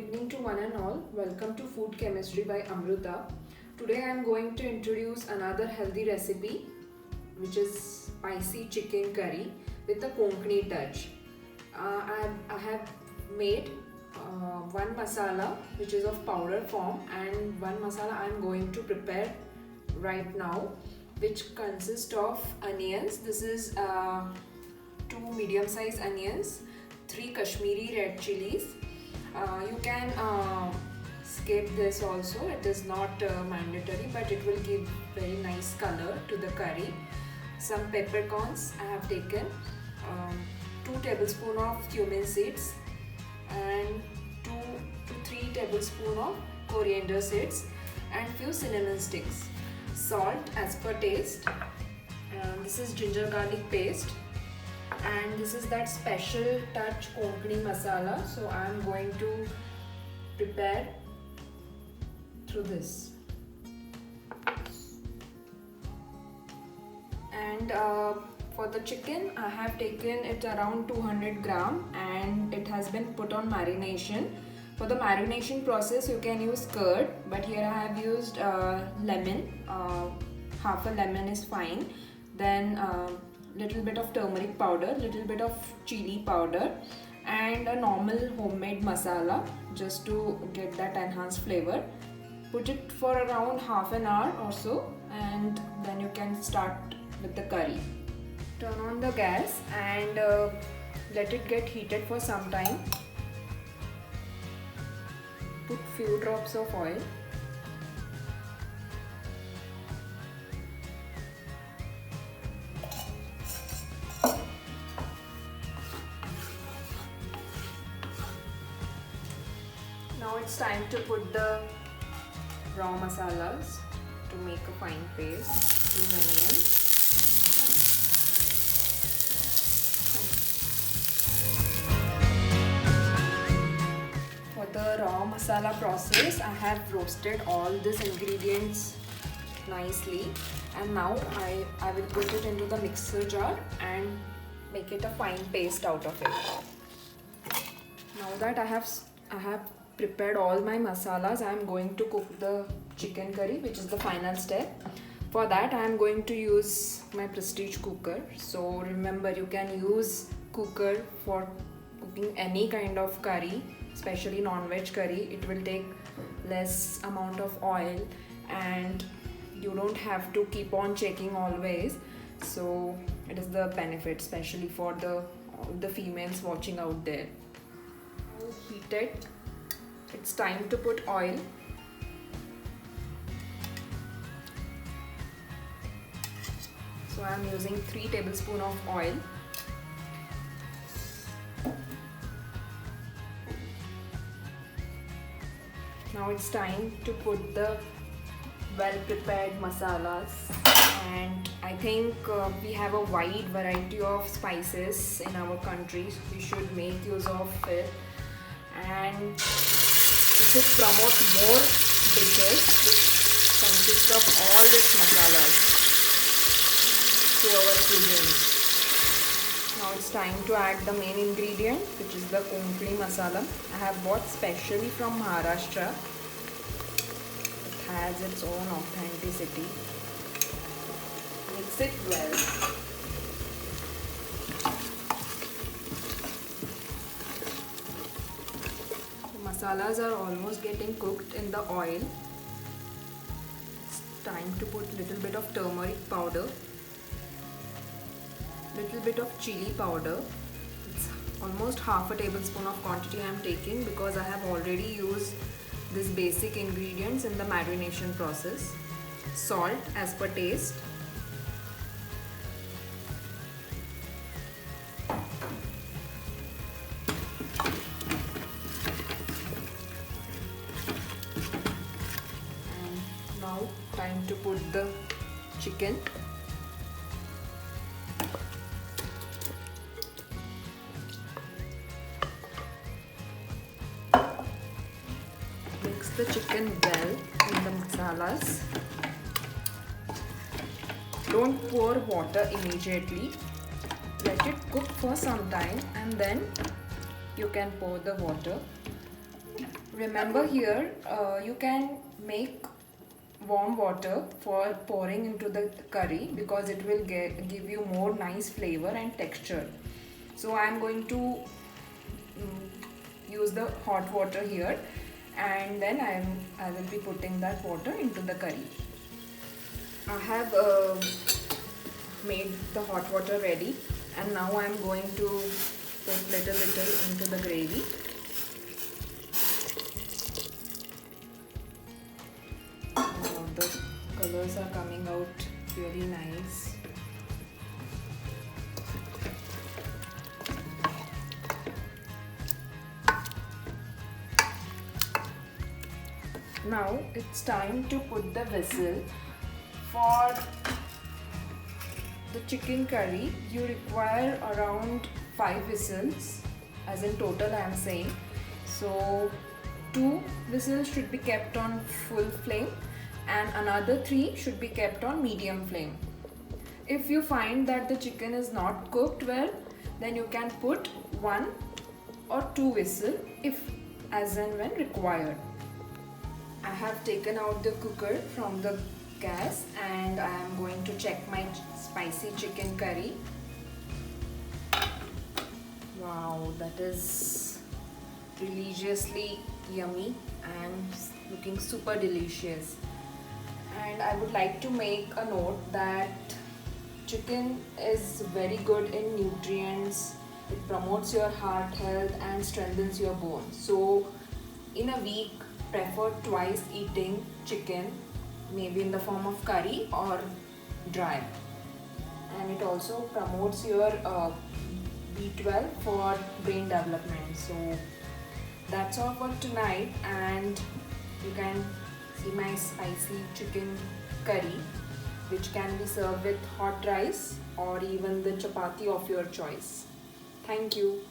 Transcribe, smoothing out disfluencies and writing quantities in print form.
evening to one and all. Welcome to Food Chemistry by Amruta. Today I am going to introduce another healthy recipe, which is spicy chicken curry with a Konkani touch. I have made one masala which is of powder form, and one masala I am going to prepare right now, which consists of onions. This is two medium sized onions, 3 Kashmiri red chilies. You can skip this also, it is not mandatory, but it will give very nice color to the curry. Some peppercorns I have taken, 2 tablespoons of cumin seeds, and 2 to 3 tablespoons of coriander seeds, and few cinnamon sticks. Salt as per taste. This is ginger garlic paste, and this is that special touch Konkani masala. So I am going to prepare through this. And for the chicken, I have taken it around 200 gram, and it has been put on marination. For the marination process, you can use curd, but here I have used lemon. Half a lemon is fine. Then little bit of turmeric powder, little bit of chili powder, and a normal homemade masala just to get that enhanced flavor. Put it for around half an hour or so, and then you can start with the curry. Turn on the gas and let it get heated for some time. Put few drops of oil. Now it's time to put the raw masalas to make a fine paste. Two onions. For the raw masala process, I have roasted all these ingredients nicely, and now I will put it into the mixer jar and make it a fine paste out of it. Now that I have prepared all my masalas, I am going to cook the chicken curry, which is the final step. For that, I am going to use my Prestige cooker. So remember, you can use cooker for cooking any kind of curry, especially non-veg curry. It will take less amount of oil, and you don't have to keep on checking always. So it is the benefit, especially for the females watching out there. Heat it. It's time to put oil. So I am using 3 tablespoons of oil. Now it's time to put the well prepared masalas, and I think we have a wide variety of spices in our country. We should make use of it, and we should promote more dishes which consist of all these masalas to our cuisine. Now it's time to add the main ingredient, which is the Konkani masala. I have bought specially from Maharashtra. It has its own authenticity. Mix it well. The masalas are almost getting cooked in the oil. It's time to put little bit of turmeric powder, little bit of chili powder. It's almost half a tablespoon of quantity I am taking, because I have already used these basic ingredients in the marination process. Salt as per taste. And now time to put the chicken. Mix the chicken well in the masalas. Don't pour water immediately. Let it cook for some time, and then you can pour the water. Remember here, you can make warm water for pouring into the curry because it will give you more nice flavor and texture. So I am going to use the hot water here, and then I will be putting that water into the curry. I have made the hot water ready, and now I am going to put little into the gravy. The colors are coming out really nice. Now it's time to put the whistle. For the chicken curry, you require around 5 whistles, as in total I am saying. So 2 whistles should be kept on full flame and another 3 should be kept on medium flame. If you find that the chicken is not cooked well, then you can put 1 or 2 whistles if as and when required. I have taken out the cooker from the gas and I am going to check my spicy chicken curry. Wow, that is religiously yummy and looking super delicious. And I would like to make a note that chicken is very good in nutrients. It promotes your heart health and strengthens your bones. So in a week, prefer twice eating chicken, maybe in the form of curry or dry. And it also promotes your B12 for brain development. So that's all for tonight, and you can see my spicy chicken curry, which can be served with hot rice or even the chapati of your choice. Thank you.